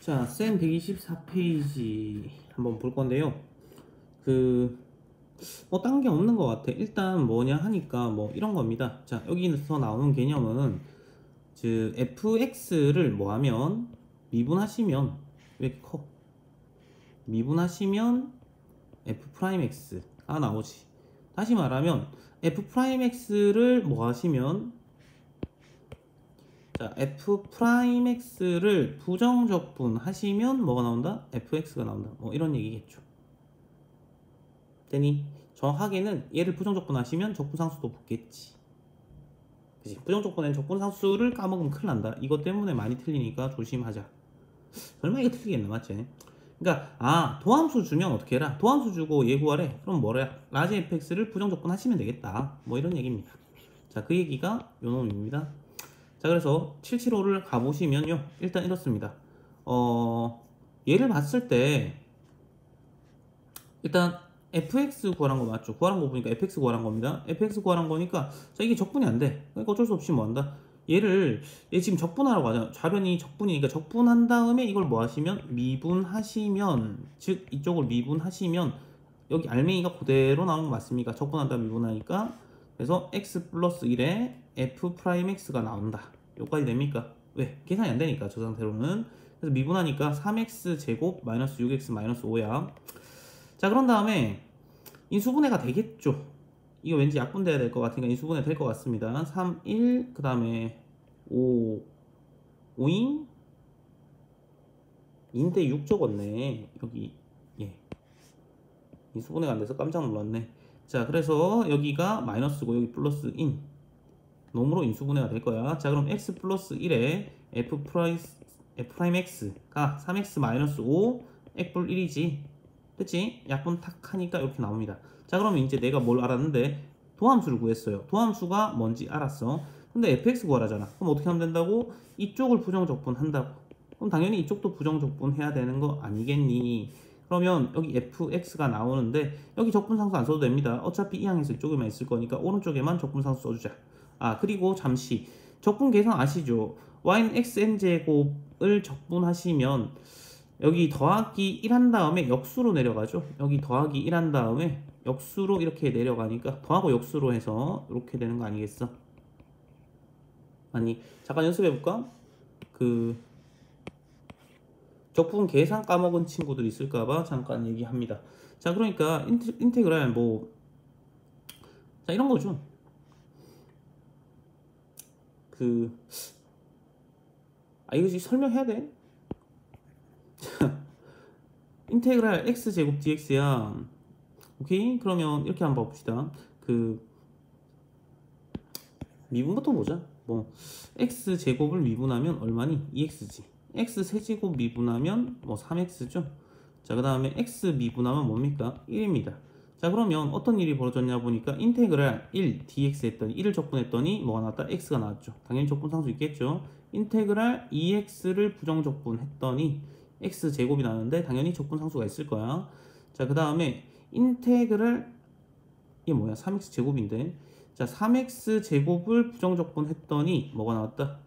자, 쌤 124페이지 한번 볼 건데요. 딴 게 없는 것 같아. 일단 뭐냐 하니까 뭐 이런 겁니다. 자, 여기서 나오는 개념은 fx를 뭐 하면 미분하시면 왜 커? 미분하시면 f'x가 나오지. 다시 말하면 f'x를 뭐 하시면 자, f'x를 부정적분 하시면 뭐가 나온다? fx가 나온다. 뭐 이런 얘기겠죠. 되니 정확하게는 얘를 부정적분 하시면 적분상수도 붙겠지. 그치? 부정적분엔 적분상수를 까먹으면 큰일 난다. 이것 때문에 많이 틀리니까 조심하자. 설마 이거 틀리겠나, 맞지? 그러니까 도함수 주면 어떻게 해라? 도함수 주고 얘 구하래. 그럼 뭐래? 라지 fx를 부정적분 하시면 되겠다. 뭐 이런 얘기입니다. 자, 그 얘기가 요 놈입니다. 자, 그래서 775를 가보시면요, 일단 이렇습니다. 얘를 봤을 때 일단 fx 구하란 거 맞죠? 구하란 거 보니까 fx 구하란 겁니다. fx 구하란 거니까 자, 이게 적분이 안 돼. 그러니까 어쩔 수 없이 뭐 한다? 얘 지금 적분하라고 하잖아. 좌변이 적분이니까 적분한 다음에 이걸 뭐 하시면 미분하시면, 즉 이쪽을 미분하시면 여기 알맹이가 그대로 나오는 거 맞습니까? 적분한 다음에 미분하니까. 그래서 x 플러스 1에 f'x가 나온다. 여기까지 됩니까? 왜? 계산이 안 되니까 저 상태로는. 그래서 미분하니까 3x 제곱 마이너스 6x 마이너스 5야. 자, 그런 다음에 인수분해가 되겠죠. 이거 왠지 약분돼야 될 것 같으니까 인수분해 될 것 같습니다. 3, 1, 그 다음에 5, 5인? 인데 6 적었네. 여기, 예. 인수분해가 안 돼서 깜짝 놀랐네. 자, 그래서 여기가 마이너스고 여기 플러스인 놈으로 인수분해가 될 거야. 자, 그럼 x 플러스 1에 f'x가 3x 마이너스 5 x불 1이지. 그치? 약분 탁 하니까 이렇게 나옵니다. 자, 그러면 이제 내가 뭘 알았는데 도함수를 구했어요. 도함수가 뭔지 알았어. 근데 fx 구하라잖아. 그럼 어떻게 하면 된다고? 이쪽을 부정적분 한다고. 그럼 당연히 이쪽도 부정적분 해야 되는 거 아니겠니? 그러면 여기 fx가 나오는데 여기 적분상수 안 써도 됩니다. 어차피 이 항에서 이쪽에만 있을 거니까 오른쪽에만 적분상수 써주자. 그리고 잠시 적분 계산 아시죠? y는 xn제곱을 적분하시면 여기 더하기 1 한 다음에 역수로 내려가죠. 여기 더하기 1 한 다음에 역수로 이렇게 내려가니까 더하고 역수로 해서 이렇게 되는 거 아니겠어? 아니, 잠깐 연습해볼까? 적분 계산 까먹은 친구들 있을까봐 잠깐 얘기합니다. 자, 그러니까 인테그랄 자, 이런 거죠. 이거 지금 설명해야 돼? 인테그랄 x제곱 dx야. 오케이? 그러면 이렇게 한번 봅시다. 미분부터 보자. x제곱을 미분하면 얼마니? 2x지. x세제곱 미분하면 3x죠. 자, 그 다음에 x 미분하면 뭡니까? 1입니다. 자, 그러면 어떤 일이 벌어졌냐 보니까 인테그랄 1 dx 했더니 1을 적분했더니 뭐가 나왔다? x가 나왔죠. 당연히 적분상수 있겠죠. 인테그랄 2x를 부정적분 했더니 x제곱이 나왔는데 당연히 적분상수가 있을 거야. 자, 그 다음에 인테그랄 이게 뭐야? 3x 제곱인데. 자, 3x 제곱을 부정적분 했더니 뭐가 나왔다?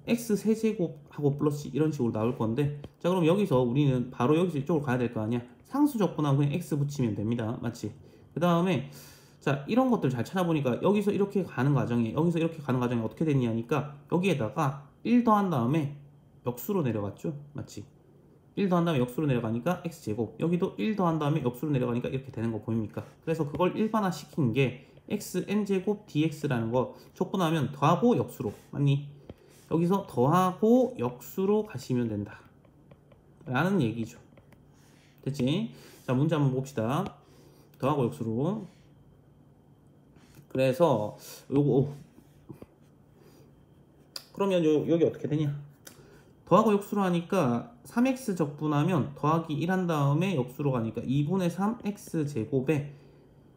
x 세제곱하고 플러스 이런 식으로 나올 건데. 자, 그럼 여기서 우리는 바로 여기서 이쪽으로 가야 될 거 아니야? 상수 적분하고 그냥 x 붙이면 됩니다. 맞지? 그 다음에 자, 이런 것들 잘 찾아보니까 여기서 이렇게 가는 과정에 어떻게 됐냐니까 여기에다가 1 더한 다음에 역수로 내려갔죠. 맞지? 1 더한 다음에 역수로 내려가니까 x제곱, 여기도 1 더한 다음에 역수로 내려가니까 이렇게 되는 거 보입니까? 그래서 그걸 일반화 시킨 게 xn제곱 dx라는 거 적분하면 더하고 역수로, 맞니? 여기서 더하고 역수로 가시면 된다 라는 얘기죠. 됐지? 자, 문제 한번 봅시다. 더하고 역수로. 그래서 요거 그러면 여기 어떻게 되냐? 더하고 역수로 하니까 3x 적분하면 더하기 1 한 다음에 역수로 가니까 2분의 3x제곱에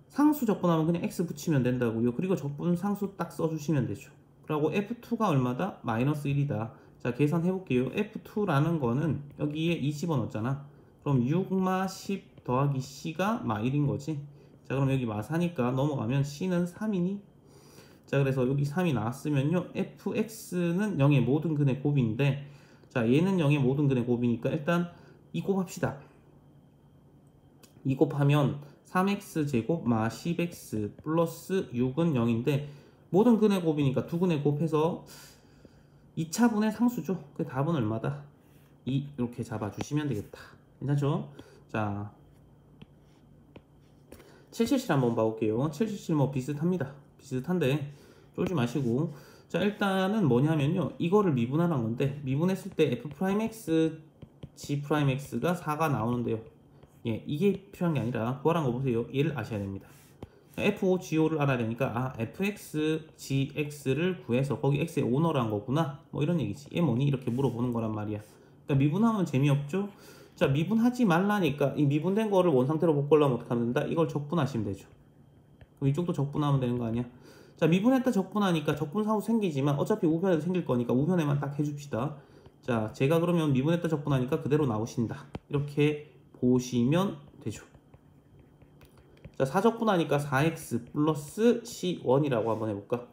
상수 적분하면 그냥 x 붙이면 된다고요. 그리고 적분 상수 딱 써주시면 되죠. 그리고 f2가 얼마다? 마이너스 1이다. 자, 계산해볼게요. f2라는 거는 여기에 2 집어넣었잖아. 그럼 6마 10 더하기 c가 마 1인 거지. 자, 그럼 여기 마 4니까 넘어가면 c는 3이니? 자, 그래서 여기 3이 나왔으면요, fx는 0의 모든 근의 곱인데, 자, 얘는 0의 모든 근의 곱이니까 일단 2 곱합시다. 2 곱하면 3x제곱 마 10x 플러스 6은 0인데 모든 근의 곱이니까 두 근의 곱해서 2차분의 상수죠. 그 답은 얼마다? 2 이렇게 잡아주시면 되겠다. 괜찮죠? 자, 777 한번 봐볼게요. 777 뭐 비슷합니다. 비슷한데 쫄지 마시고, 자 일단은 뭐냐면요, 이거를 미분하는 건데 미분했을 때 f'x g'x가 4가 나오는데요. 예, 이게 필요한 게 아니라 구하라는 거 보세요. 얘를 아셔야 됩니다. f5 g5를 알아야 되니까 아 fx gx를 구해서 거기 x의 오너란 거구나 뭐 이런 얘기지. 얘 뭐니? 이렇게 물어보는 거란 말이야. 그러니까 미분하면 재미없죠. 자, 미분하지 말라니까 이 미분된 거를 원상태로 바꾸려면 어떻게 하면 된다? 이걸 적분하시면 되죠. 그럼 이쪽도 적분하면 되는 거 아니야? 자, 미분했다 적분하니까 적분사후 생기지만 어차피 우변에도 생길 거니까 우변에만 딱 해줍시다. 자, 제가 그러면 미분했다 적분하니까 그대로 나오신다. 이렇게 보시면 되죠. 자, 4적분하니까 4x 플러스 c1이라고 한번 해볼까?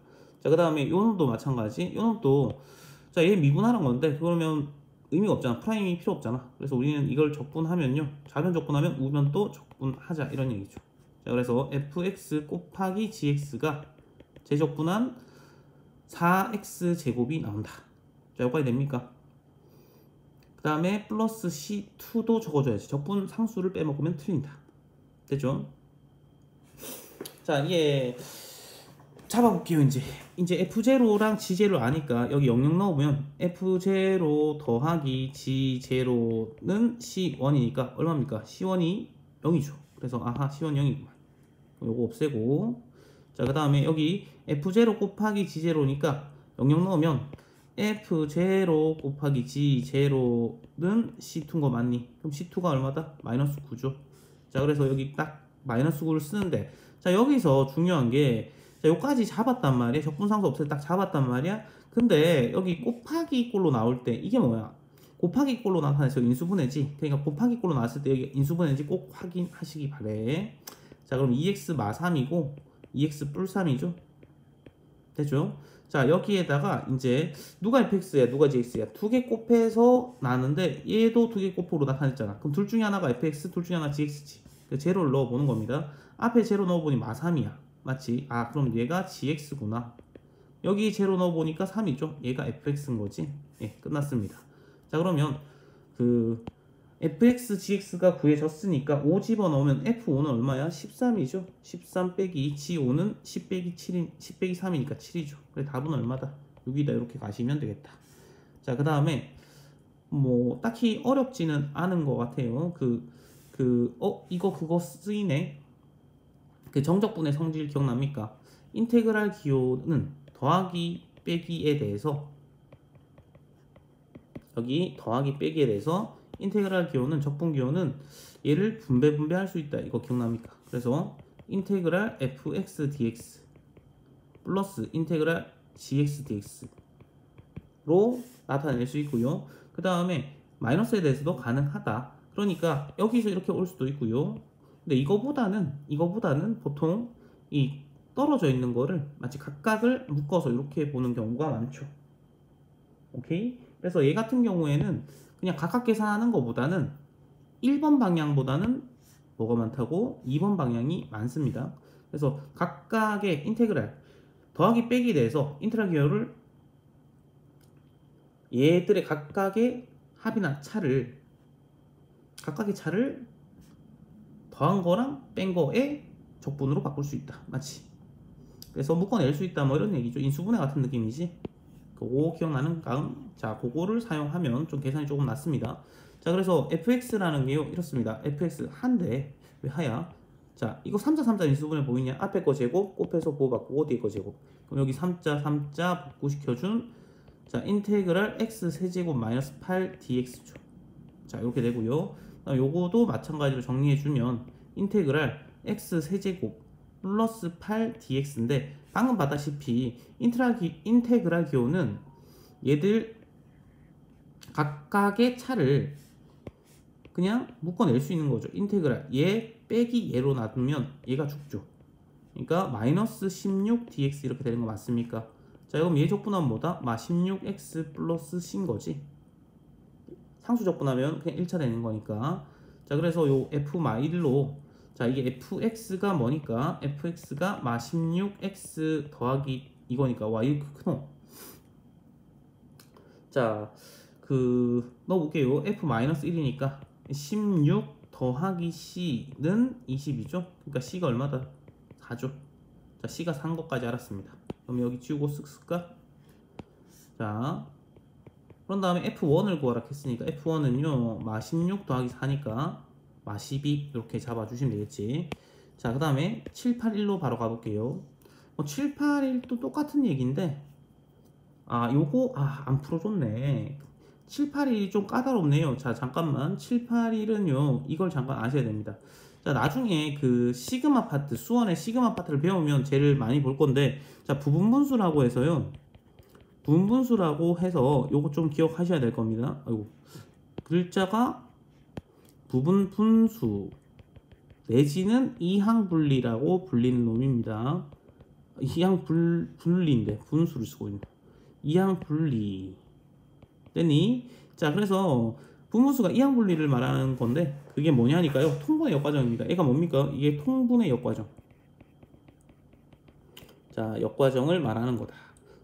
자, 그 다음에 요 놈도 마찬가지. 요 놈도 자, 얘 미분하는 건데 그러면 의미가 없잖아. 프라임이 필요 없잖아. 그래서 우리는 이걸 적분하면요, 좌변 적분하면 우변도 적분하자 이런 얘기죠. 자, 그래서 fx 곱하기 gx가 제적분한 4x 제곱이 나온다. 자, 여기까지 됩니까? 그 다음에 플러스 c2도 적어줘야지. 적분 상수를 빼먹으면 틀린다. 됐죠? 자, 이게 잡아볼게요. 이제 f0랑 g0 아니까 여기 00 넣으면 f0 더하기 g0는 c1이니까 얼마입니까? c1이 0이죠. 그래서 아하, c1 0이구만. 요거 없애고, 자, 그 다음에 여기 f0 곱하기 g0니까 00 넣으면 f0 곱하기 g0는 c2인 거 맞니? 그럼 c2가 얼마다? 마이너스 9죠. 자, 그래서 여기 딱 마이너스 9를 쓰는데, 자, 여기서 중요한 게, 자, 요까지 잡았단 말이야. 적분상수 없을 때 딱 잡았단 말이야. 근데 여기 곱하기 꼴로 나올 때 이게 뭐야? 곱하기 꼴로 나타내서 인수분해지. 그러니까 곱하기 꼴로 나왔을 때 여기 인수분해지 꼭 확인하시기 바래. 자, 그럼 2x 마 3이고 2x 뿔 3이죠. 됐죠? 자, 여기에다가 이제 누가 fx야 누가 gx야 두 개 곱해서 나는데 얘도 두 개 곱으로 나타냈잖아. 그럼 둘 중에 하나가 fx, 둘 중에 하나가 gx지. 제로를 넣어보는 겁니다. 앞에 제로 넣어보니 마 3이야. 맞지? 아, 그럼 얘가 gx구나. 여기 제로 넣어보니까 3이죠. 얘가 fx인 거지. 예, 끝났습니다. 자, 그러면 그 fx, gx가 구해졌으니까 5 집어넣으면 f5는 얼마야? 13이죠. 13 빼기 g5는 10 빼기 7인, 10 빼기 3이니까 7이죠. 그래, 답은 얼마다? 여기다 이렇게 가시면 되겠다. 자, 그 다음에 뭐 딱히 어렵지는 않은 것 같아요. 이거 그거 쓰이네. 그 정적분의 성질 기억납니까? 인테그랄 기호는 더하기 빼기에 대해서, 여기 더하기 빼기에 대해서 인테그랄 기호는, 적분 기호는 얘를 분배할 수 있다. 이거 기억납니까? 그래서 인테그랄 fx dx 플러스 인테그랄 gx dx로 나타낼 수 있고요. 그 다음에 마이너스에 대해서도 가능하다. 그러니까 여기서 이렇게 올 수도 있고요. 근데 이거보다는 보통 이 떨어져 있는 거를 마치 각각을 묶어서 이렇게 보는 경우가 많죠. 오케이? 그래서 얘 같은 경우에는 그냥 각각 계산하는 것보다는 1번 방향보다는 뭐가 많다고? 2번 방향이 많습니다. 그래서 각각의 인테그랄 더하기 빼기에 대해서 인테그랄 기호를 얘들의 각각의 합이나 각각의 차를 더한 거랑 뺀 거에 적분으로 바꿀 수 있다. 맞지? 그래서 묶어낼 수 있다. 뭐 이런 얘기죠. 인수분해 같은 느낌이지. 그거 기억나는 감? 자, 그거를 사용하면 좀 계산이 조금 낫습니다. 자, 그래서 fx라는 게요, 이렇습니다. fx 한데 왜 하야? 자, 이거 3자 3자 인수분해 보이냐? 앞에 거 제곱 곱해서 보호 바꾸고 뒤에 거 제곱. 그럼 여기 3자 복구시켜준, 자, 인테그랄 x 세제곱 마이너스 8 dx죠. 자, 이렇게 되고요. 요거도 마찬가지로 정리해주면 인테그랄 x 세제곱 플러스 8 dx인데 방금 봤다시피 인테그랄 기호는 얘들 각각의 차를 그냥 묶어낼 수 있는 거죠. 인테그랄 얘 빼기 얘로 놔두면 얘가 죽죠. 그러니까 마이너스 16 dx 이렇게 되는 거 맞습니까? 자, 그럼 얘 적분하면 뭐다? 마 16x 플러스 c인 거지. 상수 적분하면 그냥 1차 되는 거니까. 자, 그래서 요 f-1로 자, 이게 fx가 뭐니까 fx가 마 16x 더하기 이거니까 와 이렇게 크노. 자, 넣어볼게요. f-1이니까 16 더하기 c는 20이죠. 그러니까 c가 얼마다? 4죠. 자, c가 4인 것까지 알았습니다. 그럼 여기 지우고 쓱 쓸까? 자, 그런 다음에 f1을 구하라 했으니까 f1은요 마 16 더하기 4니까 마 12 이렇게 잡아주시면 되겠지. 자, 그 다음에 781로 바로 가볼게요. 781도 똑같은 얘기인데 요거 안 풀어줬네. 781이 좀 까다롭네요. 자, 잠깐만. 781은요 이걸 잠깐 아셔야 됩니다. 자, 나중에 그 시그마 파트, 수원의 시그마 파트를 배우면 제일 많이 볼 건데, 자, 부분분수라고 해서요. 부분분수라고 해서 요거 좀 기억하셔야 될 겁니다. 아이고, 글자가 부분분수 내지는 이항분리라고 불리는 놈입니다. 이항분리인데 분수를 쓰고 있는 이항분리 됐니? 자, 그래서 분분수가 이항분리를 말하는 건데 그게 뭐냐니까요, 통분의 역과정입니다. 얘가 뭡니까? 이게 통분의 역과정. 자, 역과정을 말하는 거다.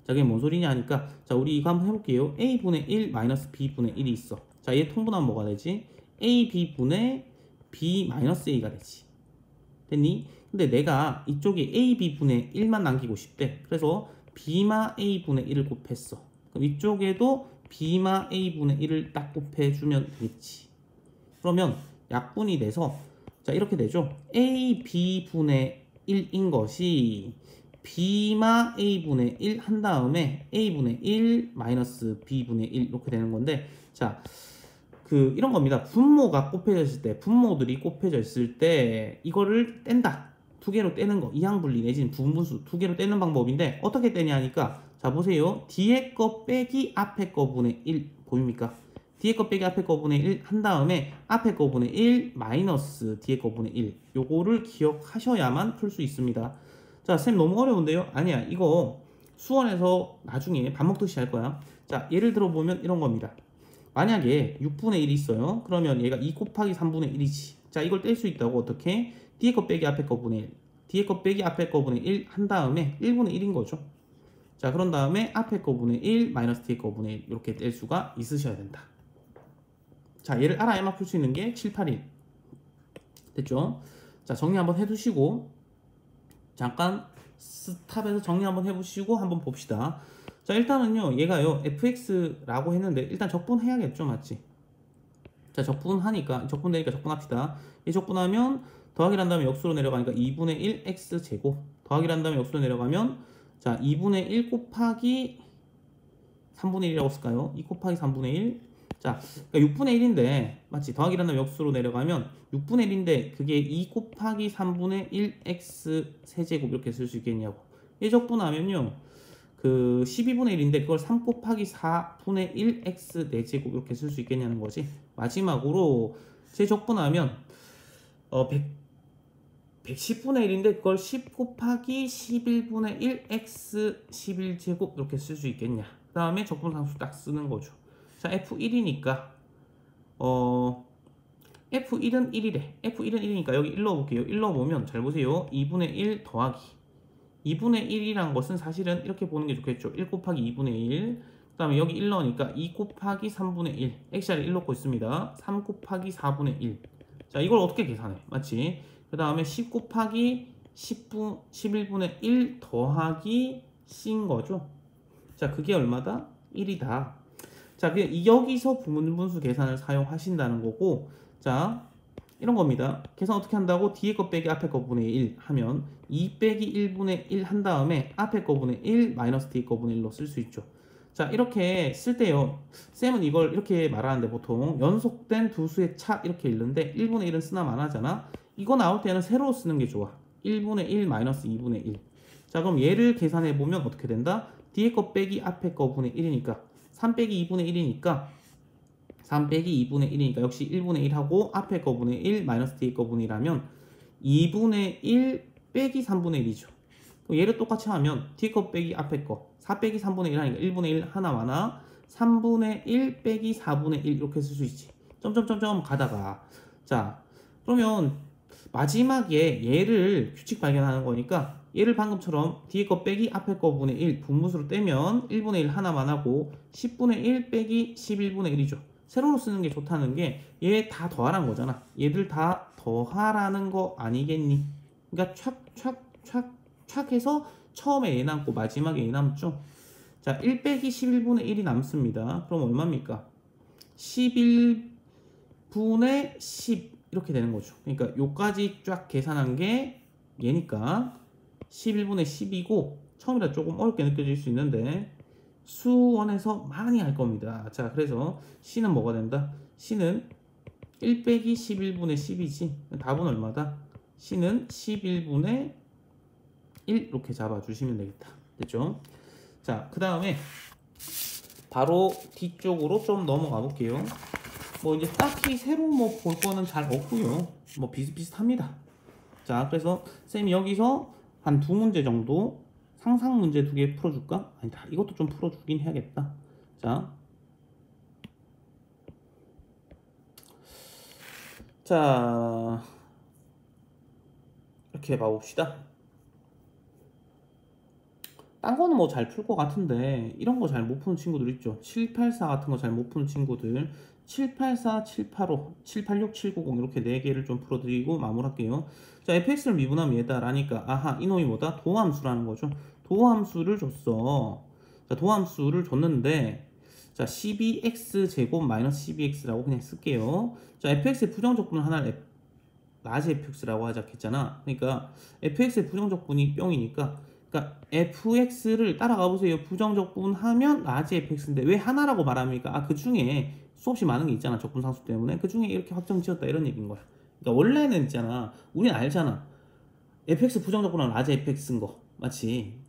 자, 그게 뭔 소리냐 하니까, 자, 우리 이거 한번 해볼게요. a분의 1 마이너스 b분의 1이 있어. 자, 얘 통분하면 뭐가 되지? ab분의 b 마이너스 a가 되지. 됐니? 근데 내가 이쪽에 ab분의 1만 남기고 싶대. 그래서 b마 a분의 1을 곱했어. 그럼 이쪽에도 b마 a분의 1을 딱 곱해주면 되겠지. 그러면 약분이 돼서 자, 이렇게 되죠. ab분의 1인 것이 b마 a분의 1 한 다음에 a분의 1 마이너스 b분의 1 이렇게 되는 건데, 자, 이런 겁니다. 분모가 곱해졌을 때, 분모들이 곱해져 있을 때 이거를 뗀다. 두 개로 떼는 거, 이항분리 내지는 부분분수 두 개로 떼는 방법인데 어떻게 떼냐 하니까, 자, 보세요. 뒤에 거 빼기 앞에 거 분의 1 보입니까? 뒤에 거 빼기 앞에 거 분의 1 한 다음에 앞에 거 분의 1 마이너스 뒤에 거 분의 1, 요거를 기억하셔야만 풀 수 있습니다. 자, 쌤 너무 어려운데요? 아니야, 이거 수원에서 나중에 밥 먹듯이 할 거야. 자, 예를 들어 보면 이런 겁니다. 만약에 6분의 1이 있어요. 그러면 얘가 2 곱하기 3분의 1이지. 자, 이걸 뗄 수 있다고. 어떻게? 뒤에 거 빼기 앞에 거 분의 1, 뒤에 거 빼기 앞에 거 분의 1 한 다음에 1분의 1인 거죠. 자, 그런 다음에 앞에 거 분의 1 마이너스 뒤에 거 분의 1 이렇게 뗄 수가 있으셔야 된다. 자, 얘를 알아야만 풀 수 있는 게 781 됐죠? 자, 정리 한번 해두시고 잠깐 스탑해서 정리 한번 해보시고 한번 봅시다. 자, 일단은요 얘가요 fx라고 했는데 일단 적분해야겠죠, 맞지? 자, 적분하니까 적분되니까 적분합시다. 이 적분하면 더하기를 한 다음에 역수로 내려가니까 2분의 1 x제곱, 더하기를 한 다음에 역수로 내려가면 자 2분의 1 곱하기 3분의 1이라고 쓸까요? 2 곱하기 3분의 1. 자, 그러니까 6분의 1인데 맞지? 더하기를 한 다음에 역수로 내려가면 6분의 1인데 그게 2 곱하기 3분의 1 x 세제곱 이렇게 쓸 수 있겠냐고. 이 적분하면요 12분의 1인데 그걸 3 곱하기 4분의 1 x 4제곱 이렇게 쓸 수 있겠냐는 거지. 마지막으로 재적분하면 110분의 1인데 그걸 10 곱하기 11분의 1 x 11제곱 이렇게 쓸 수 있겠냐. 그 다음에 적분상수 딱 쓰는 거죠. 자, f1이니까 f1은 1이래. f1은 1이니까 여기 1 넣어볼게요. 1 넣어보면 잘 보세요. 2분의 1 더하기 2분의 1이란 것은 사실은 이렇게 보는 게 좋겠죠. 1 곱하기 2분의 1. 그 다음에 여기 1 넣으니까 2 곱하기 3분의 1. x자리 1 넣고 있습니다. 3 곱하기 4분의 1. 자, 이걸 어떻게 계산해? 맞지? 그 다음에 10 곱하기 11분의 1 더하기 c인 거죠. 자, 그게 얼마다? 1이다. 자, 그냥 여기서 부분분수 계산을 사용하신다는 거고, 자, 이런 겁니다. 계산 어떻게 한다고? 뒤에 거 빼기 앞에 거 분의 1 하면 2 빼기 1분의 1 한 다음에 앞에 거 분의 1 마이너스 뒤에 거 분의 1로 쓸 수 있죠. 자, 이렇게 쓸 때요, 쌤은 이걸 이렇게 말하는데 보통 연속된 두 수의 차 이렇게 읽는데 1분의 1은 쓰나 마나잖아. 이거 나올 때는 세로 쓰는 게 좋아. 1분의 1 마이너스 2분의 1. 자, 그럼 얘를 계산해 보면 어떻게 된다? 뒤에 거 빼기 앞에 거 분의 1이니까 3 빼기 2분의 1이니까 3 빼기 2분의 1이니까 역시 1분의 1하고 앞에 거 분의 1 마이너스 뒤에 거 분의 1하면 2분의 1 빼기 3분의 1이죠. 얘를 똑같이 하면 뒤에 거 빼기 앞에 거 4 빼기 3분의 1 하니까 1분의 1 하나 많아. 3분의 1 빼기 4분의 1 이렇게 쓸 수 있지. 점점점점 가다가 자 그러면 마지막에 얘를 규칙 발견하는 거니까 얘를 방금처럼 뒤에 거 빼기 앞에 거 분의 1 분무수로 떼면 1분의 1 하나만 하고 10분의 1 빼기 11분의 1이죠. 세로로 쓰는 게 좋다는 게 얘 다 더하라는 거잖아. 얘들 다 더하라는 거 아니겠니? 그러니까 촥촥촥촥 해서 처음에 얘 남고 마지막에 얘 남죠. 자, 1 빼기 11분의 1이 남습니다. 그럼 얼마입니까? 11분의 10 이렇게 되는 거죠. 그러니까 요까지 쫙 계산한 게 얘니까 11분의 10이고 처음이라 조금 어렵게 느껴질 수 있는데 수원에서 많이 할 겁니다. 자, 그래서 C는 뭐가 된다? C는 1 빼기 11분의 10이지. 답은 얼마다? C는 11분의 1 이렇게 잡아주시면 되겠다. 됐죠? 자, 그 다음에 바로 뒤쪽으로 좀 넘어가 볼게요. 뭐 이제 딱히 새로 뭐 볼 거는 잘 없고요. 뭐 비슷비슷합니다. 자, 그래서 쌤이 여기서 한 두 문제 정도 상상 문제 2개 풀어줄까? 아니다. 이것도 좀 풀어주긴 해야겠다. 자, 이렇게 봐봅시다. 딴 거는 뭐 잘 풀 것 같은데 이런 거 잘 못 푸는 친구들 있죠. 784 같은 거 잘 못 푸는 친구들 784, 785, 786, 790 이렇게 4개를 좀 풀어드리고 마무리할게요. 자, fx를 미분하면 얘다라니까 아하 이놈이 뭐다? 도함수라는 거죠. 도함수를 줬어. 자, 도함수를 줬는데 자 12x제곱 마이너스 12x라고 그냥 쓸게요. 자, fx의 부정적분을 하나를 라지 fx라고 하자 했잖아. 그러니까 fx의 부정적분이 0이니까 그러니까 fx를 따라가 보세요. 부정적분하면 라지 fx인데 왜 하나라고 말합니까? 아, 그 중에 수없이 많은 게 있잖아. 적분상수 때문에 그 중에 이렇게 확정 지었다 이런 얘기인 거야. 그러니까 원래는 있잖아. 우리는 알잖아. fx 부정적분하면 라지 fx인 거 맞지?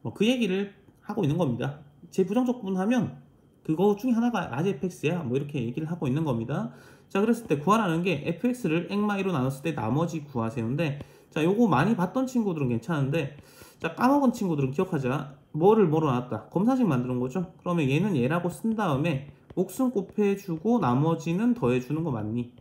뭐 그 얘기를 하고 있는 겁니다. 제 부정적분하면 그거 중에 하나가 라지 fx야. 뭐 이렇게 얘기를 하고 있는 겁니다. 자, 그랬을 때 구하라는 게 fx를 액마이로 나눴을 때 나머지 구하세요인데 자, 요거 많이 봤던 친구들은 괜찮은데 자, 까먹은 친구들은 기억하자. 뭐를 뭐로 나눴다. 검사식 만드는 거죠. 그러면 얘는 얘라고 쓴 다음에 목숨 곱해주고 나머지는 더해주는 거 맞니?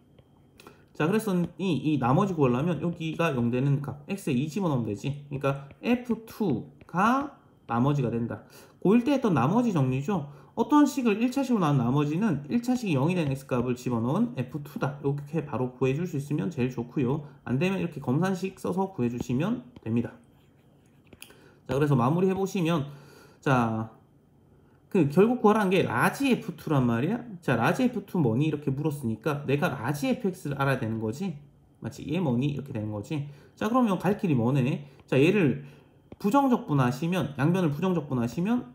자, 그래서 이 나머지 구하려면 여기가 0 되는 값 x에 2 집어넣으면 되지. 그러니까 f2가 나머지가 된다. 고1 때 했던 나머지 정리죠. 어떤 식을 1차식으로 나온 나머지는 1차식이 0이 된 x값을 집어넣은 f2다. 이렇게 바로 구해줄 수 있으면 제일 좋고요. 안되면 이렇게 검산식 써서 구해주시면 됩니다. 자, 그래서 마무리 해보시면 자, 그 결국 구하라는 게 라지 f2란 말이야. 자, 라지 f2 뭐니? 이렇게 물었으니까 내가 라지 fx를 알아야 되는 거지. 맞지? 얘 뭐니? 이렇게 되는 거지. 자, 그러면 갈 길이 뭐네? 자, 얘를 부정적분하시면 양변을 부정적분하시면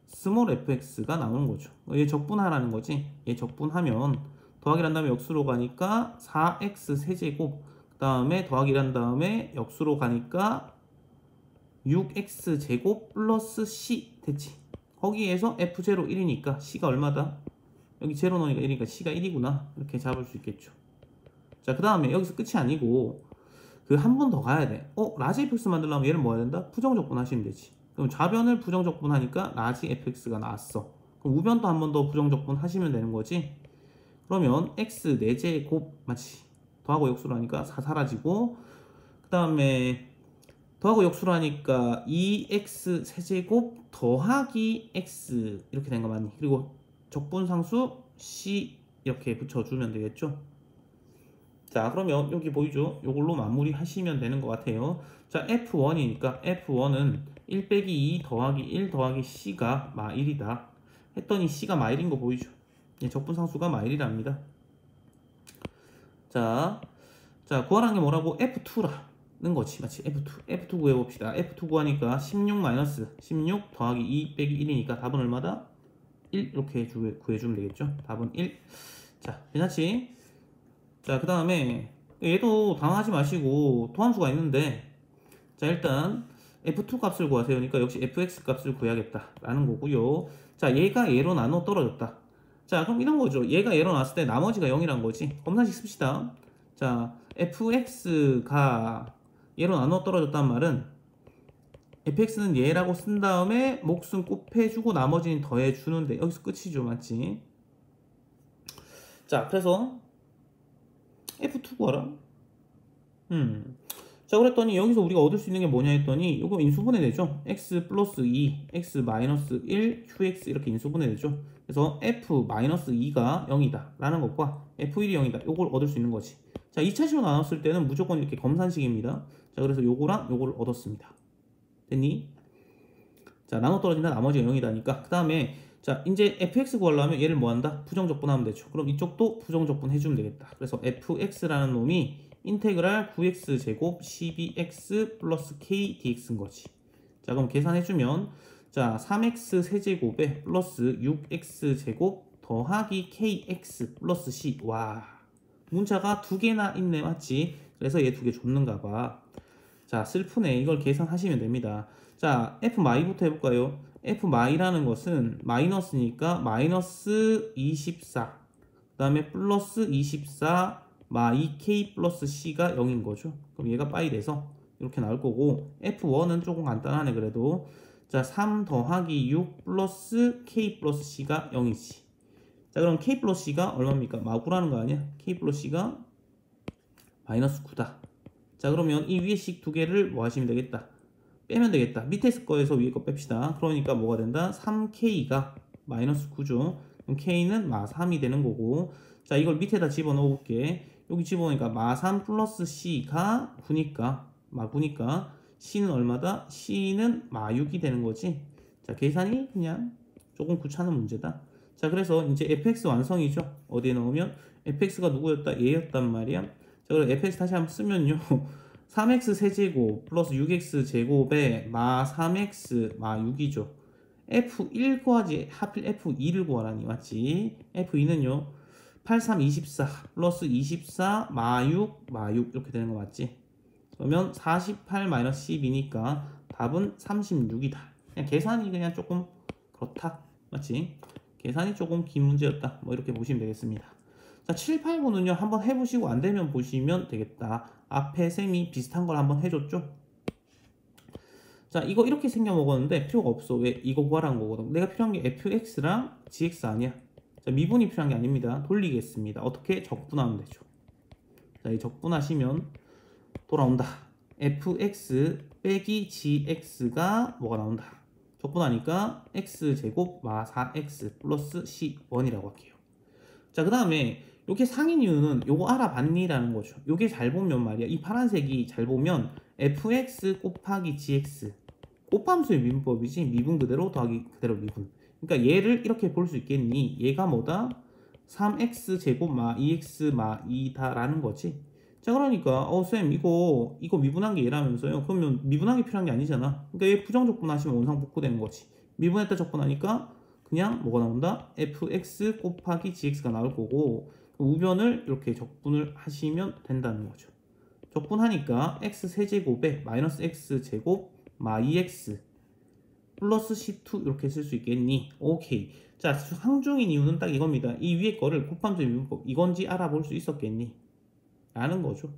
스몰 fx가 나오는 거죠. 얘 적분하라는 거지. 얘 적분하면 더하기를 한 다음에 역수로 가니까 4x 세제곱 그 다음에 더하기를 한 다음에 역수로 가니까 6x 제곱 플러스 c 됐지. 거기에서 f0 1이니까 c가 얼마다? 여기 0 넣으니까 1이니까 c가 1이구나. 이렇게 잡을 수 있겠죠. 자, 그 다음에 여기서 끝이 아니고 그 한 번 더 가야 돼. 라지 fx 만들려면 얘를 뭐 해야 된다? 부정적분 하시면 되지. 그럼 좌변을 부정적분 하니까 라지 fx가 나왔어. 그럼 우변도 한 번 더 부정적분 하시면 되는 거지. 그러면 x 4제곱 맞지? 더하고 역수로 하니까 4 사라지고 그 다음에 더하고 역수로 하니까 2x 세제곱 더하기 x 이렇게 된 거 맞니? 그리고 적분상수 c 이렇게 붙여주면 되겠죠. 자, 그러면 여기 보이죠? 이걸로 마무리 하시면 되는 것 같아요. 자, f1이니까 f1은 1 빼기 2 더하기 1 더하기 c가 마1이다 했더니 c가 마1인 거 보이죠? 예, 적분상수가 마1이랍니다. 자, 구하라는 게 뭐라고? f2라는 거지. 맞지? f2 구해봅시다. f2 구하니까 16 더하기 2 빼기 1이니까 답은 얼마다? 1 이렇게 구해주면 되겠죠. 답은 1. 자, 괜찮지? 자, 그 다음에 얘도 당황하지 마시고 도함수가 있는데 자, 일단 f2 값을 구하세요. 그러니까 역시 fx 값을 구해야겠다 라는 거고요. 자, 얘가 얘로 나눠 떨어졌다. 자, 그럼 이런 거죠. 얘가 얘로 나왔을 때 나머지가 0이란 거지. 검사식 씁시다. 자, fx가 얘로 나눠 떨어졌단 말은 fx는 얘라고 쓴 다음에 몫은 곱해주고 나머지는 더해주는데 여기서 끝이죠. 맞지? 자, 그래서 f2 구하라. 자, 그랬더니 여기서 우리가 얻을 수 있는 게 뭐냐 했더니 이거 인수분해 되죠. x 플러스 2, x 마이너스 1, qx 이렇게 인수분해 되죠. 그래서 f 마이너스 2가 0이다 라는 것과 f1이 0이다 요걸 얻을 수 있는 거지. 자, 2차식으로 나눴을 때는 무조건 이렇게 검산식입니다. 자, 그래서 요거랑 요거를 얻었습니다. 됐니? 자, 나눠 떨어진다 나머지가 0이다니까. 그 다음에 자, 이제 fx 구하려면 얘를 뭐 한다? 부정적분하면 되죠. 그럼 이쪽도 부정적분 해주면 되겠다. 그래서 fx라는 놈이 인테그랄 9x 제곱 12x 플러스 k dx인 거지. 자, 그럼 계산해주면 자, 3x 세제곱에 플러스 6x 제곱 더하기 kx 플러스 c. 와, 문자가 두 개나 있네. 맞지? 그래서 얘 두 개 줬는가 봐. 자, 슬프네. 이걸 계산하시면 됩니다. 자, f마이부터 해볼까요? f마이라는 것은 마이너스니까 마이너스 24, 그 다음에 플러스 24 마이 k 플러스 c가 0인 거죠. 그럼 얘가 빠이 돼서 이렇게 나올 거고, f1은 조금 간단하네. 그래도 자, 3 더하기 6 플러스 k 플러스 c가 0이지. 자, 그럼 k 플러스 c가 얼마입니까? 마구라는 거 아니야? k 플러스 c가 마이너스 9다. 자, 그러면 이 위에 식 두 개를 뭐 하시면 되겠다? 빼면 되겠다. 밑에 거에서 위에 거 뺍시다. 그러니까 뭐가 된다? 3k가 마이너스 9죠. 그럼 k는 마 3이 되는 거고, 자, 이걸 밑에다 집어넣어 볼게. 여기 집어넣으니까 마 3 플러스 c가 9니까 마 9니까 c는 얼마다? c는 마 6이 되는 거지. 자, 계산이 그냥 조금 귀찮은 문제다. 자, 그래서 이제 fx 완성이죠. 어디에 넣으면 fx가 누구였다? 얘였단 말이야. 자, 그럼 fx 다시 한번 쓰면요. 3x 세제곱 플러스 6x 제곱에 마 3x 마 6이죠. f1 구하지 하필 f2를 구하라니. 맞지? f2는요 8, 3, 24 플러스 24 마 6 마 6 이렇게 되는 거 맞지? 그러면 48 마이너스 12니까 답은 36이다. 그냥 계산이 그냥 조금 그렇다. 맞지? 계산이 조금 긴 문제였다. 뭐 이렇게 보시면 되겠습니다. 자, 7, 8번은요 한번 해보시고 안되면 보시면 되겠다. 앞에 쌤이 비슷한 걸 한번 해줬죠. 자, 이거 이렇게 생겨 먹었는데 필요가 없어. 왜? 이거 구하라는 거거든. 내가 필요한 게 fx랑 gx 아니야. 자, 미분이 필요한 게 아닙니다. 돌리겠습니다. 어떻게? 적분하면 되죠. 자, 이 적분하시면 돌아온다. fx 빼기 gx가 뭐가 나온다. 적분하니까 x제곱 마 4x 플러스 c1이라고 할게요. 자, 그 다음에 요게 상인 이유는 요거 알아봤니? 라는 거죠. 요게 잘 보면 말이야. 이 파란색이 잘 보면 fx 곱하기 gx 곱함수의 미분법이지. 미분 그대로 더하기 그대로 미분. 그러니까 얘를 이렇게 볼 수 있겠니? 얘가 뭐다? 3x 제곱 마 2x 마 2다 라는 거지. 자, 그러니까 쌤 이거 미분한 게 얘라면서요. 그러면 미분한 게 필요한 게 아니잖아. 그러니까 얘 부정적분 하시면 원상복구 되는 거지. 미분했다 적분하니까 그냥 뭐가 나온다? fx 곱하기 gx가 나올 거고, 우변을 이렇게 적분을 하시면 된다는 거죠. 적분하니까 x 세제곱에 마이너스 x 제곱 마 2x 플러스 c2 이렇게 쓸 수 있겠니? 오케이. 자, 상중인 이유는 딱 이겁니다. 이 위에 거를 곱함수의 미분법 이건지 알아볼 수 있었겠니? 라는 거죠.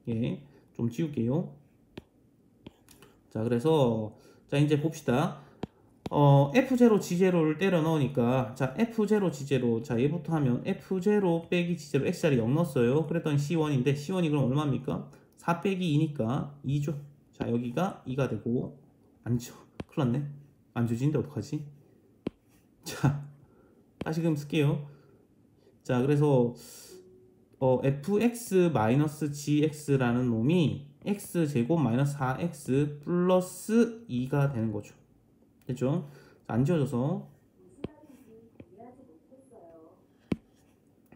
예, 좀 지울게요. 자, 그래서 자, 이제 봅시다. F0 G0를 때려 넣으니까 자, F0 G0 자, 얘부터 하면 F0 빼기 G0 X자리 0 넣었어요. 그랬더니 C1인데 C1이 그럼 얼마입니까? 4 빼기 2니까 2죠. 자, 여기가 2가 되고 안 줘. 큰일 났네. 안 줘지는데 어떡하지? 자, 다시금 쓸게요. 자, 그래서 fx-gx라는 놈이 x제곱 마이너스 4x 플러스 2가 되는 거죠. 됐죠? 안 지워져서.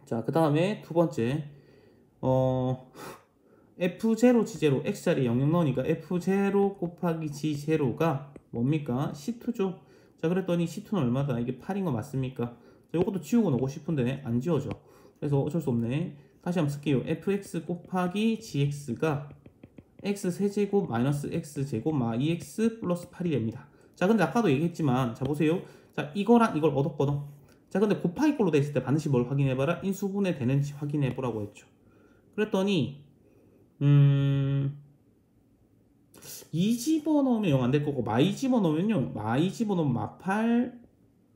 자, 그 다음에 두 번째 f0 g0 x자리 00 넣으니까 f0 곱하기 g0가 뭡니까? c2죠. 자, 그랬더니 c2는 얼마다? 이게 8인 거 맞습니까? 자, 이것도 지우고 넣고 싶은데 안 지워져. 그래서 어쩔 수 없네. 다시 한번 쓸게요. fx 곱하기 gx가 x 세제곱 마이너스 x 제곱 마 2x 플러스 8이 됩니다. 자, 근데 아까도 얘기했지만 자, 보세요. 자, 이거랑 이걸 얻었거든. 자, 근데 곱하기 꼴로 돼 있을 때 반드시 뭘 확인해봐라? 인수분해 되는지 확인해보라고 했죠. 그랬더니 2 집어넣으면 0 안 될 거고 마2 집어넣으면요. 마2 집어넣으면 마8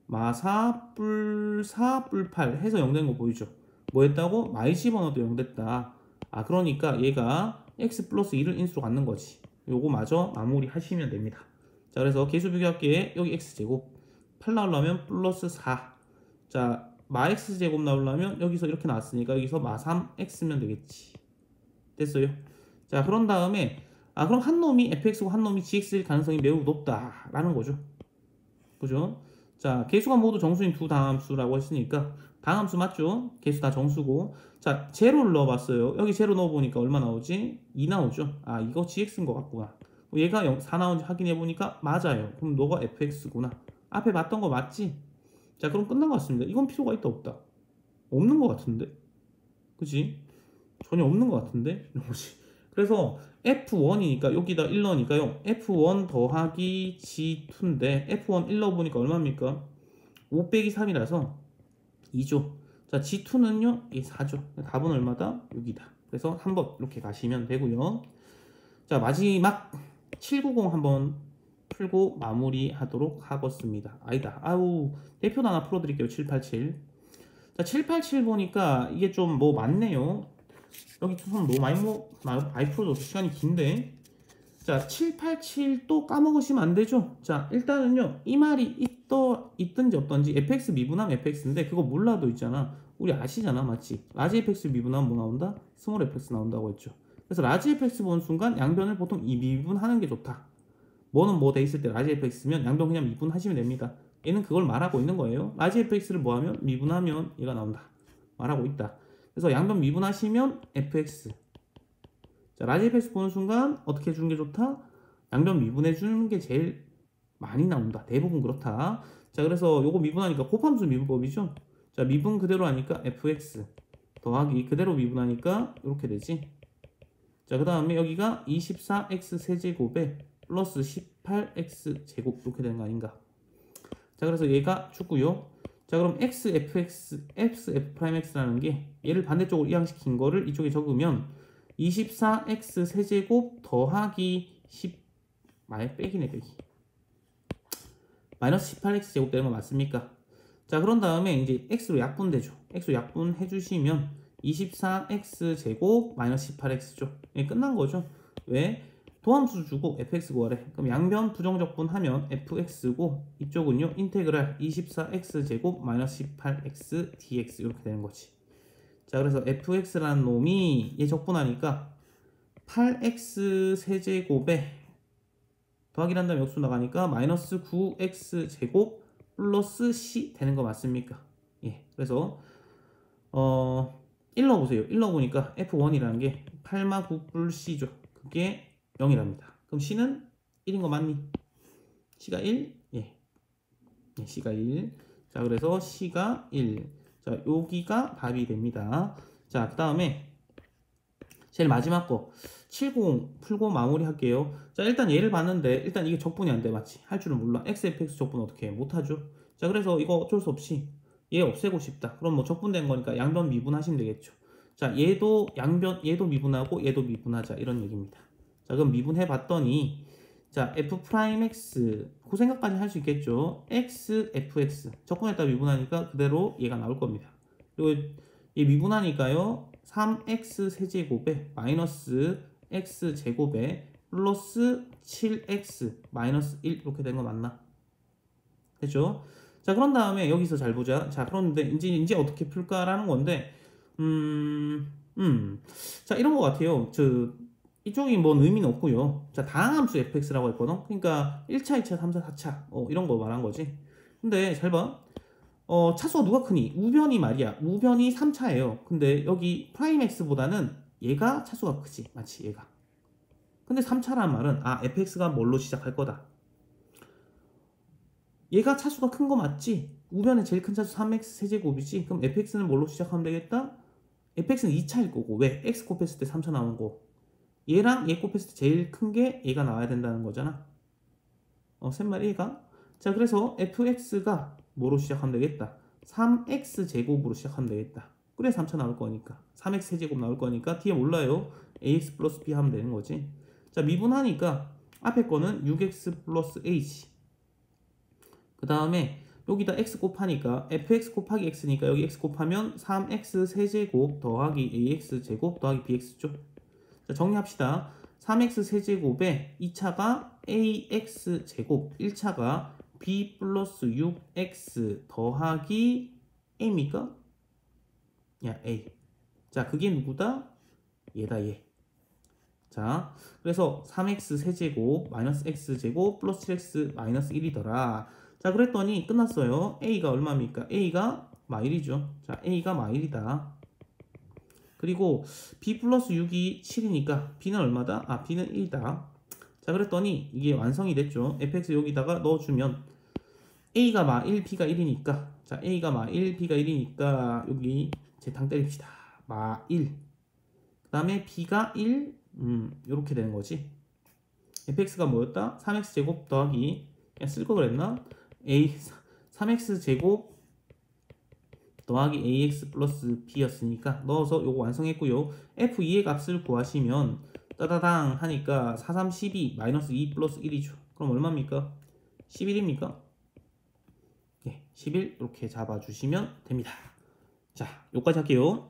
마4 뿔4 뿔8 해서 0 된 거 보이죠? 뭐 했다고? 마2 집어넣어도 0 됐다. 아 그러니까 얘가 x 플러스 2를 인수로 갖는 거지. 요거 마저 마무리 하시면 됩니다. 자 그래서 계수 비교할게. 여기 x제곱 8 나오려면 플러스 4. 자 마 x제곱 나오려면 여기서 이렇게 나왔으니까 여기서 마 3x면 되겠지. 됐어요? 자 그런 다음에 아 그럼 한 놈이 fx고 한 놈이 gx일 가능성이 매우 높다라는 거죠. 그죠? 자 계수가 모두 정수인 두 다함수라고 했으니까 다함수 맞죠? 계수 다 정수고 자 제로를 넣어봤어요. 여기 제로 넣어보니까 얼마 나오지? 2 나오죠? 아 이거 gx인 것 같구나. 얘가 4 나오는지 확인해보니까 맞아요. 그럼 너가 fx구나. 앞에 봤던 거 맞지? 자 그럼 끝난 것 같습니다. 이건 필요가 있다 없다? 없는 것 같은데? 그치? 전혀 없는 것 같은데? 이러지. 그래서 F1이니까 여기다 1 넣으니까요. F1 더하기 G2인데 F1 1 넣어보니까 얼마입니까? 5 빼기 3이라서 2죠. 자 G2는요. 이 4죠. 답은 얼마다? 6이다. 그래서 한번 이렇게 가시면 되고요. 자 마지막 790 한번 풀고 마무리하도록 하겠습니다. 아니다. 아우 대표도 하나 풀어드릴게요. 787. 자 787 보니까 이게 좀 뭐 많네요. 여기 좀 너무 많이 풀어줘서 시간이 긴데 자 787 또 까먹으시면 안 되죠. 자 일단은요 이 말이 있든지 없든지 fx 미분하면 fx인데 그거 몰라도 있잖아. 우리 아시잖아 맞지? 라지 fx 미분하면 뭐 나온다? 스몰 fx 나온다고 했죠. 그래서 라지 fx 보는 순간 양변을 보통 이 미분하는 게 좋다. 뭐는 뭐 돼 있을 때 라지 fx면 양변 그냥 미분하시면 됩니다. 얘는 그걸 말하고 있는 거예요. 라지 fx를 뭐 하면 미분하면 얘가 나온다. 말하고 있다. 그래서 양변 미분하시면 fx. 자, 라지 fx 보는 순간 어떻게 해주는 게 좋다? 양변 미분해 주는 게 제일 많이 나온다. 대부분 그렇다. 자, 그래서 요거 미분하니까 곱함수 미분법이죠. 자, 미분 그대로 하니까 fx 더하기 그대로 미분하니까 이렇게 되지. 자, 그 다음에 여기가 24x 세제곱에 플러스 18x 제곱 이렇게 되는 거 아닌가? 자, 그래서 얘가 죽고요. 자, 그럼 xfx, xf'x라는 게 얘를 반대쪽으로 이항시킨 거를 이쪽에 적으면 24x 세제곱 더하기 10 빼기네 빼기 마이너스 18x 제곱 되는 거 맞습니까? 자, 그런 다음에 이제 x로 약분되죠. x로 약분해 주시면 24x 제곱 마이너스 18x죠. 예, 끝난 거죠. 왜? 도함수 주고 fx 구하래. 그럼 양변 부정적분 하면 fx고 이쪽은요 인테그랄 24x 제곱 마이너스 18x dx 이렇게 되는 거지. 자 그래서 fx라는 놈이 얘 적분하니까 8x 세제곱에 더하기를 한 다음에 역수 나가니까 마이너스 9x 제곱 플러스 c 되는 거 맞습니까? 예. 그래서 1 넣어보세요. 1 넣어보니까 f1이라는 게 8마 9뿔 c죠. 그게 0이랍니다. 그럼 C는 1인 거 맞니? C가 1? 예. 네, C가 1. 자, 그래서 C가 1. 자, 여기가 답이 됩니다. 자, 그 다음에 제일 마지막 거 70 풀고 마무리 할게요. 자, 일단 얘를 봤는데 일단 이게 적분이 안 돼. 맞지? 할 줄은 몰라. XFX 적분 어떻게 해? 못하죠? 자, 그래서 이거 어쩔 수 없이 얘 없애고 싶다. 그럼 뭐 적분된 거니까 양변 미분하시면 되겠죠. 자, 얘도 얘도 미분하고 얘도 미분하자. 이런 얘기입니다. 자 그럼 미분해 봤더니 자 f'x 그 생각까지 할 수 있겠죠. x fx 적분했다 미분하니까 그대로 얘가 나올 겁니다. 그리고 얘 미분하니까요 3x 세제곱에 마이너스 x 제곱에 플러스 7x 마이너스 1 이렇게 된 거 맞나? 됐죠? 자 그런 다음에 여기서 잘 보자. 자 그런데 이제 어떻게 풀까라는 건데 자 이런 거 같아요. 이쪽이 뭔 의미는 없고요. 자, 다항함수 fx라고 했거든. 그러니까 1차, 2차, 3차, 4차 이런 거 말한 거지. 근데 잘 봐. 차수가 누가 크니? 우변이 말이야. 우변이 3차예요. 근데 여기 프라임 x보다는 얘가 차수가 크지. 마치 얘가. 근데 3차란 말은 fx가 뭘로 시작할 거다. 얘가 차수가 큰 거 맞지? 우변의 제일 큰 차수 3x 세제곱이지? 그럼 fx는 뭘로 시작하면 되겠다? fx는 2차일 거고. 왜? x 곱했을 때 3차 나온 거. 얘랑 얘 곱했을 때 제일 큰 게 얘가 나와야 된다는 거잖아. 셋말이 얘가. 자 그래서 fx가 뭐로 시작하면 되겠다. 3x 제곱으로 시작하면 되겠다. 그래 3차 나올 거니까 3x 세제곱 나올 거니까 뒤에 몰라요. ax 플러스 b 하면 되는 거지. 자 미분하니까 앞에 거는 6x 플러스 h. 그 다음에 여기다 x 곱하니까 fx 곱하기 x니까 여기 x 곱하면 3x 세제곱 더하기 ax 제곱 더하기 bx죠. 자, 정리합시다. 3x 세제곱에 2차가 ax 제곱, 1차가 b 플러스 6x 더하기 a입니까? 야, a. 자, 그게 누구다? 얘다, 얘. 자, 그래서 3x 세제곱 마이너스 x제곱 플러스 7x 마이너스 1이더라. 자, 그랬더니 끝났어요. a가 얼마입니까? a가 마1이죠. 자, a가 마1이다. 그리고 b 플러스 6이 7이니까 b는 얼마다? 아, b는 1이다. 자, 그랬더니 이게 완성이 됐죠. fx 여기다가 넣어주면 a가 마1, b가 1이니까, 자, a가 마1, b가 1이니까 여기 재탕 때립시다. 마1. 그 다음에 b가 1, 요렇게 되는 거지. fx가 뭐였다? 3x제곱 더하기, 그냥 쓸 거 그랬나? 3x제곱 더하기 ax 플러스 b였으니까 넣어서 요거 완성했고요. f2의 값을 구하시면 따다당 하니까 4, 3, 12 마이너스 2 플러스 1이죠. 그럼 얼마입니까? 11입니까? 네, 11 이렇게 잡아주시면 됩니다. 자, 여기까지 할게요.